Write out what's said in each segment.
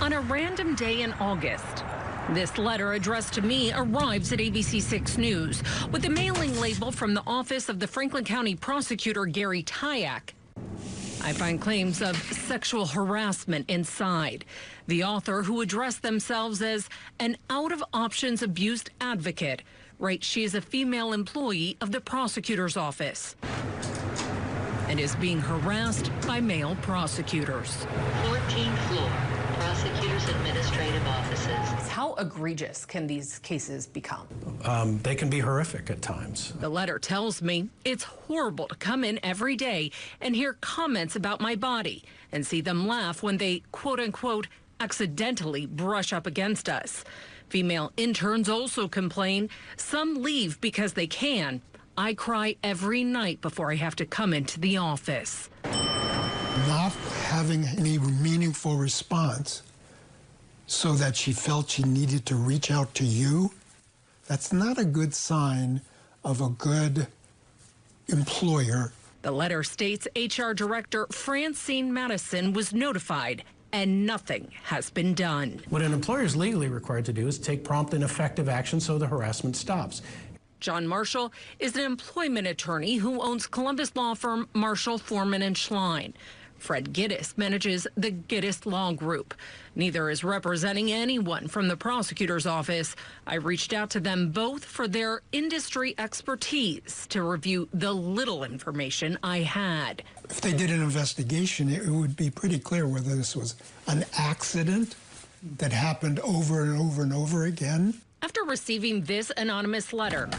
on a random day in August. This letter addressed to me arrives at ABC 6 News with a mailing label from the office of the Franklin County prosecutor Gary Tyack. I find claims of sexual harassment inside. The author, who addressed themselves as an out-of-options abuse advocate, writes she is a female employee of the prosecutor's office and is being harassed by male prosecutors. 14th floor, prosecutor's administrative offices. How egregious can these cases become? They can be horrific at times. The letter tells me it's horrible to come in every day and hear comments about my body and see them laugh when they, quote unquote, accidentally brush up against us. Female interns also complain. Some leave because they can. I cry every night before I have to come into the office. Not having any meaningful response so that she felt she needed to reach out to you, that's not a good sign of a good employer. The letter states HR Director Francine Madison was notified and nothing has been done. What an employer is legally required to do is take prompt and effective action so the harassment stops. John Marshall is an employment attorney who owns Columbus law firm Marshall, Foreman and Schlein. Fred Gittes manages the Gittes Law Group. Neither is representing anyone from the prosecutor's office. I reached out to them both for their industry expertise to review the little information I had. If they did an investigation, it would be pretty clear whether this was an accident that happened over and over and over again. After receiving this anonymous letter,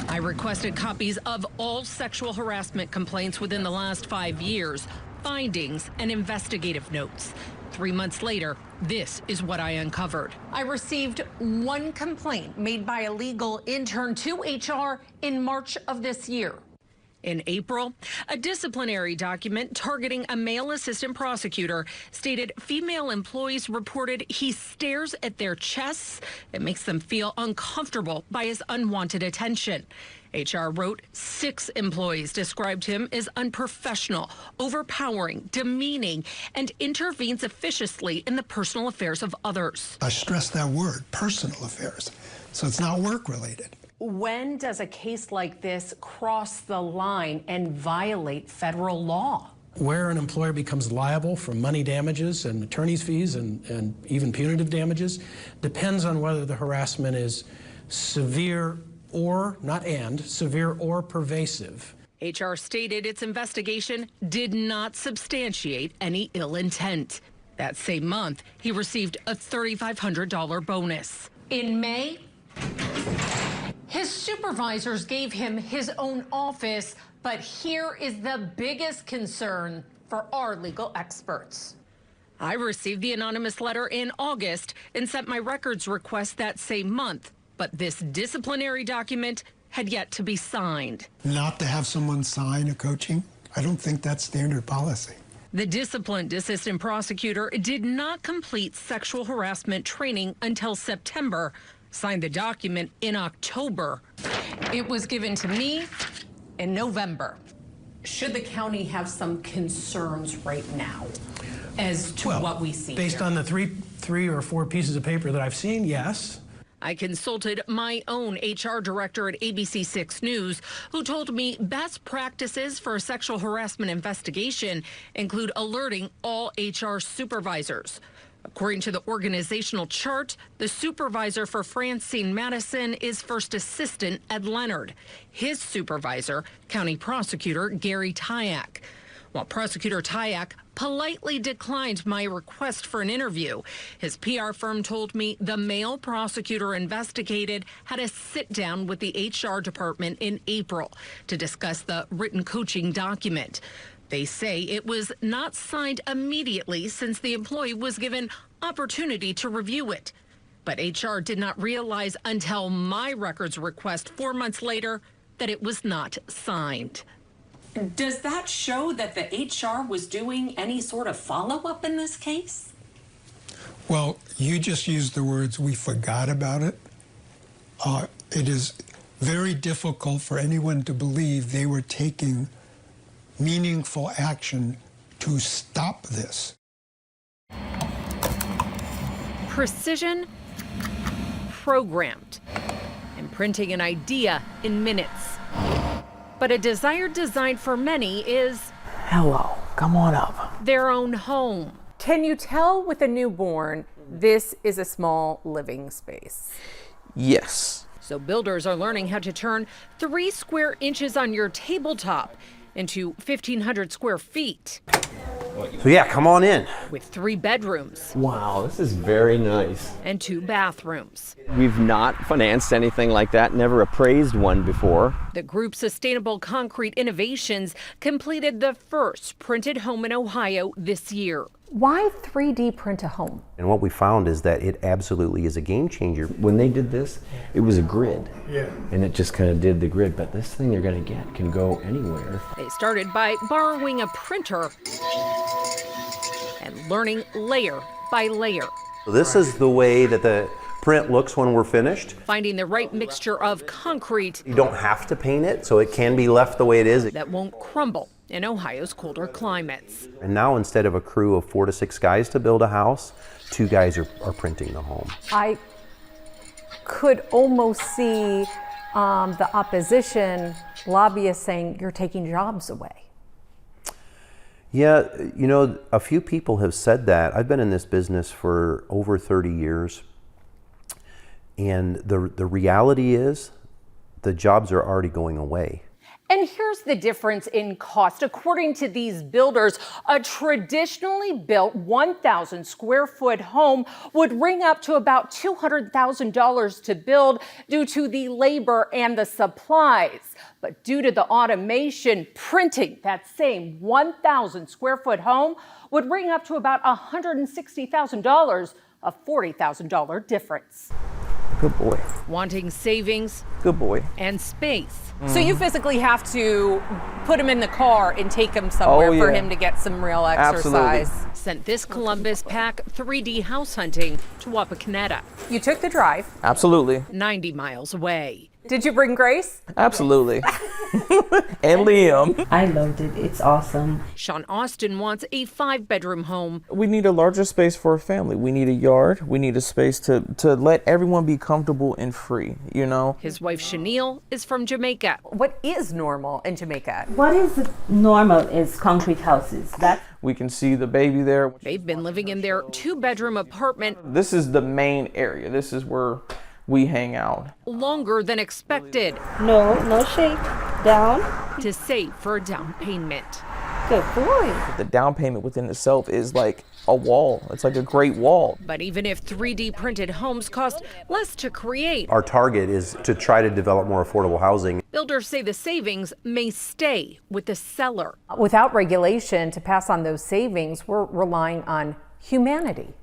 I requested copies of all sexual harassment complaints within the last 5 years, findings, and investigative notes. 3 months later, this is what I uncovered. I received one complaint made by a legal intern to HR in March of this year. In April, a disciplinary document targeting a male assistant prosecutor stated female employees reported he stares at their chests. It makes them feel uncomfortable by his unwanted attention. HR wrote 6 employees described him as unprofessional, overpowering, demeaning, and intervenes officiously in the personal affairs of others. I stress that word, personal affairs, so it's not work-related. When does a case like this cross the line and violate federal law? Where an employer becomes liable for money damages and attorney's fees and even punitive damages depends on whether the harassment is severe or, not and, severe or pervasive. HR stated its investigation did not substantiate any ill intent. That same month, he received a $3,500 bonus. In May, his supervisors gave him his own office, but here is the biggest concern for our legal experts. I received the anonymous letter in August and sent my records request that same month, but this disciplinary document had yet to be signed. Not to have someone sign a coaching, I don't think that's standard policy. The disciplined assistant prosecutor did not complete sexual harassment training until September, signed the document in October. It was given to me in November. Should the county have some concerns right now as to what we see based here? on the three or four pieces of paper that I've seen, yes. I consulted my own HR director at ABC 6 News, who told me best practices for a sexual harassment investigation include alerting all HR supervisors. According to the organizational chart, the supervisor for Francine Madison is first assistant Ed Leonard. His supervisor, County Prosecutor Gary Tyack. While Prosecutor Tyack politely declined my request for an interview, his PR firm told me the male prosecutor investigated had a sit-down with the HR department in April to discuss the written coaching document. They say it was not signed immediately since the employee was given opportunity to review it. But HR did not realize until my records request 4 months later that it was not signed. Does that show that the HR was doing any sort of follow-up in this case? Well, you just used the words, we forgot about it. It is very difficult for anyone to believe they were taking meaningful action to stop this. precision, programmed, and printing an idea in minutes. But a desired design for many is hello, come on up. Their own home. Can you tell with a newborn this is a small living space? Yes. So builders are learning how to turn 3 square inches on your tabletop into 1,500 square feet. So yeah, come on in. With 3 bedrooms. Wow, this is very nice. And 2 bathrooms. We've not financed anything like that, never appraised one before. The group Sustainable Concrete Innovations completed the first printed home in Ohio this year. Why 3D print a home? And what we found is that it absolutely is a game changer. When they did this, it was a grid. Yeah. And it just kind of did the grid, but this thing they're going to get can go anywhere. They started by borrowing a printer and learning layer by layer. This is the way that the print looks when we're finished. Finding the right mixture of concrete. You don't have to paint it, so it can be left the way it is. That won't crumble in Ohio's colder climates. And now instead of a crew of 4 to 6 guys to build a house, 2 guys are printing the home. I could almost see the opposition lobbyists saying you're taking jobs away. Yeah, you know, a few people have said that. I've been in this business for over 30 years. And the reality is the jobs are already going away. And here's the difference in cost. According to these builders, a traditionally built 1,000 square foot home would ring up to about $200,000 to build due to the labor and the supplies. But due to the automation, printing that same 1,000 square foot home would ring up to about $160,000, a $40,000 difference. Good boy. Wanting savings. Good boy. And space. So you physically have to put him in the car and take him somewhere for him to get some real exercise. Absolutely. Sent this Columbus pack 3D house hunting to Wapakoneta. You took the drive. Absolutely. 90 miles away. Did you bring Grace? Absolutely. And Liam. I loved it. It's awesome. Sean Austin wants a 5-bedroom home. We need a larger space for a family. We need a yard. We need a space to let everyone be comfortable and free, you know? His wife Chanel is from Jamaica. What is normal in Jamaica? What is normal is concrete houses. We can see the baby there. They've been living in their 2-bedroom apartment. This is the main area. This is where we hang out. Longer than expected. No shake. Down. To save for a down payment. Good boy. The down payment within itself is like a wall. It's like a great wall. But even if 3D printed homes cost less to create, Our target is to try to develop more affordable housing. builders say the savings may stay with the seller. Without regulation to pass on those savings, we're relying on humanity.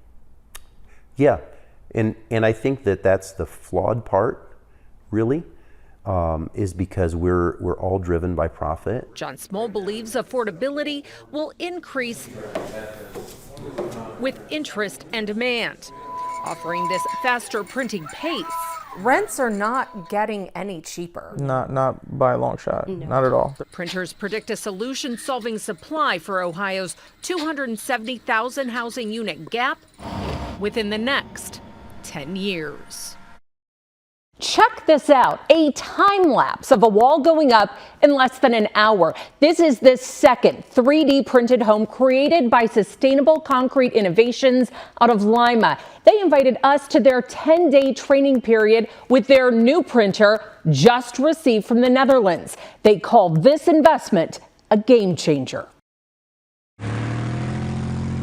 Yeah, and I think that that's the flawed part, really, is because we're all driven by profit. John Small believes affordability will increase with interest and demand, offering this faster printing pace. Rents are not getting any cheaper. Not by a long shot. No. Not at all. Printers predict a solution solving supply for Ohio's 270,000 housing unit gap within the next 10 years. Check this out, a time lapse of a wall going up in less than an hour. This is the second 3D printed home created by Sustainable Concrete Innovations out of Lima. They invited us to their 10-day training period with their new printer just received from the Netherlands. They call this investment a game changer.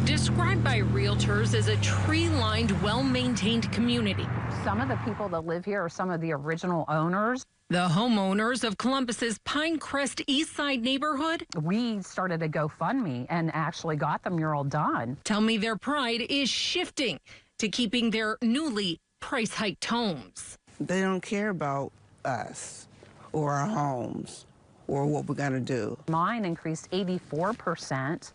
Described by realtors as a tree-lined, well-maintained community. Some of the people that live here are some of the original owners. The homeowners of Columbus's Pinecrest East Side neighborhood. We started a GoFundMe and actually got the mural done. Tell me their pride is shifting to keeping their newly price-hiked homes. They don't care about us or our homes or what we're going to do. Mine increased 84%.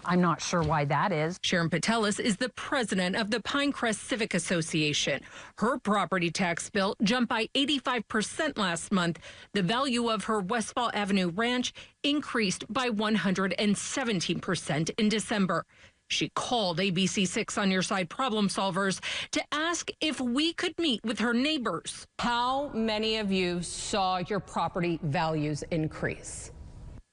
I'm not sure why that is. Sharon Patelis is the president of the Pinecrest Civic Association. Her property tax bill jumped by 85% last month. The value of her Westfall Avenue ranch increased by 117% in December. She called ABC6 On Your Side problem solvers to ask if we could meet with her neighbors. How many of you saw your property values increase?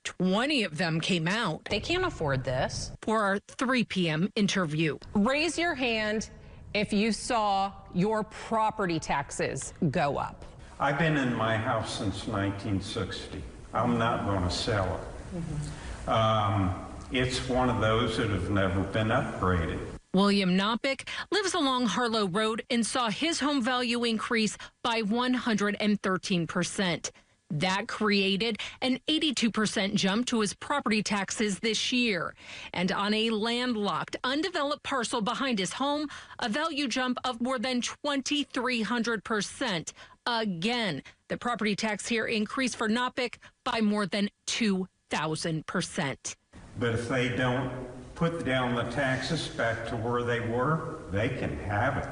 20 of them came out. They can't afford this. For our 3 p.m. interview. Raise your hand if you saw your property taxes go up. I've been in my house since 1960. I'm not going to sell it. It's one of those that have never been upgraded. William Knopick lives along Harlow Road and saw his home value increase by 113%. That created an 82% jump to his property taxes this year. And on a landlocked, undeveloped parcel behind his home, a value jump of more than 2,300%. Again, the property tax here increased for Knopick by more than 2,000%. But if they don't put down the taxes back to where they were, they can have it.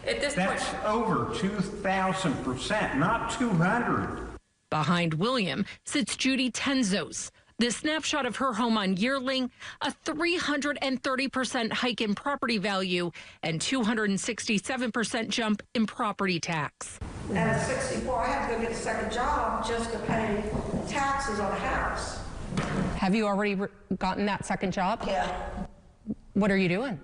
At this That's point, over 2,000%, not 200. Behind William sits Judy Tenzos. The snapshot of her home on Yearling, a 330% hike in property value and 267% jump in property tax. And at 64, I have to go get a second job just to pay taxes on a house. have you already gotten that second job? Yeah. What are you doing?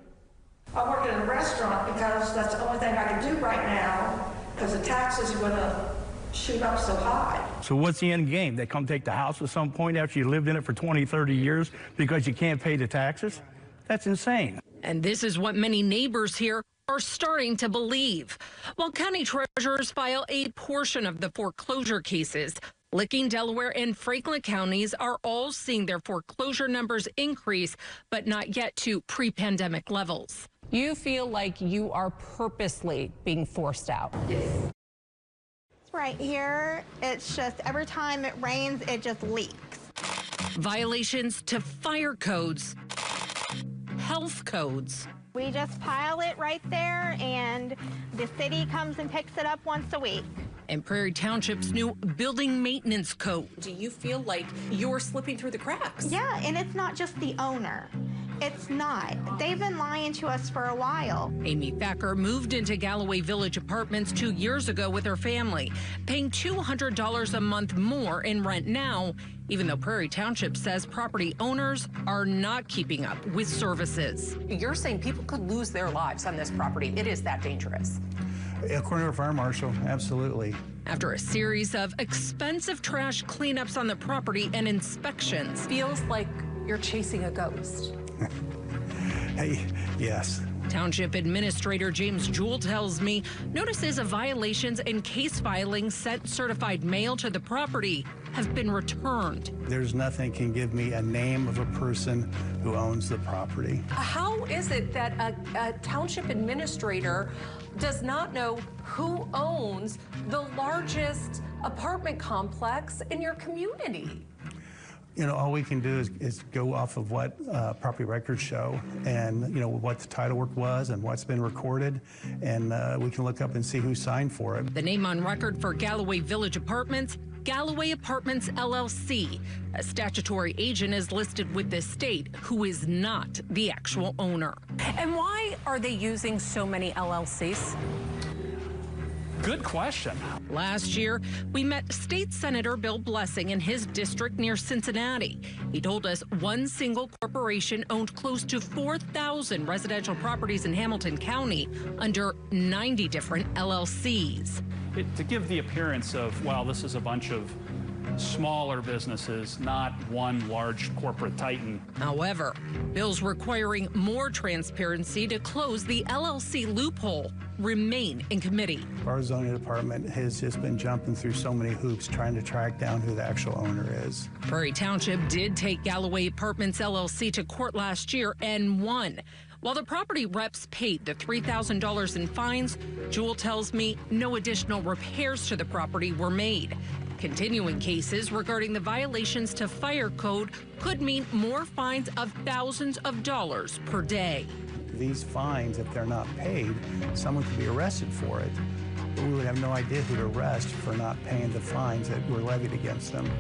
I'm working in a restaurant because that's the only thing I can do right now because the taxes are going to shoot up so high. So what's the end game? They come take the house at some point after you lived in it for 20, 30 years because you can't pay the taxes? That's insane. And this is what many neighbors here are starting to believe. While county treasurers file a portion of the foreclosure cases, Licking, Delaware, and Franklin counties are all seeing their foreclosure numbers increase, but not yet to pre-pandemic levels. You feel like you are purposely being forced out. It's right here. It's just every time it rains, it just leaks. Violations to fire codes, health codes. We just pile it right there, and the city comes and picks it up once a week. And Prairie Township's new building maintenance code. Do you feel like you're slipping through the cracks? Yeah, and it's not just the owner. It's not. They've been lying to us for a while. Amy Thacker moved into Galloway Village Apartments 2 years ago with her family, paying $200 a month more in rent now, even though Prairie Township says property owners are not keeping up with services. You're saying people could lose their lives on this property. It is that dangerous. According to our fire marshal, absolutely. After a series of expensive trash cleanups on the property and inspections. Feels like you're chasing a ghost. Hey, yes. Township Administrator James Jewell tells me notices of violations and case filings sent certified mail to the property have been returned. There's nothing can give me a name of a person who owns the property. How is it that a township administrator does not know who owns the largest apartment complex in your community? You know, all we can do is go off of what property records show and, you know, what the title work was and what's been recorded, and we can look up and see who signed for it. The name on record for Galloway Village Apartments, Galloway Apartments LLC. A statutory agent is listed with the state who is not the actual owner. And why are they using so many LLCs? Good question. Last year, we met State Senator Bill Blessing in his district near Cincinnati. He told us one single corporation owned close to 4,000 residential properties in Hamilton County under 90 different LLCs. To give the appearance of, wow, this is a bunch of smaller businesses, not one large corporate titan. However, bills requiring more transparency to close the LLC loophole remain in committee. Our zoning department has just been jumping through so many hoops trying to track down who the actual owner is. Prairie Township did take Galloway Apartments LLC to court last year and won. While the property reps paid the $3,000 in fines, Jewell tells me no additional repairs to the property were made. Continuing cases regarding the violations to fire code could mean more fines of thousands of dollars per day. These fines, if they're not paid, someone could be arrested for it. But we would have no idea who to arrest for not paying the fines that were levied against them.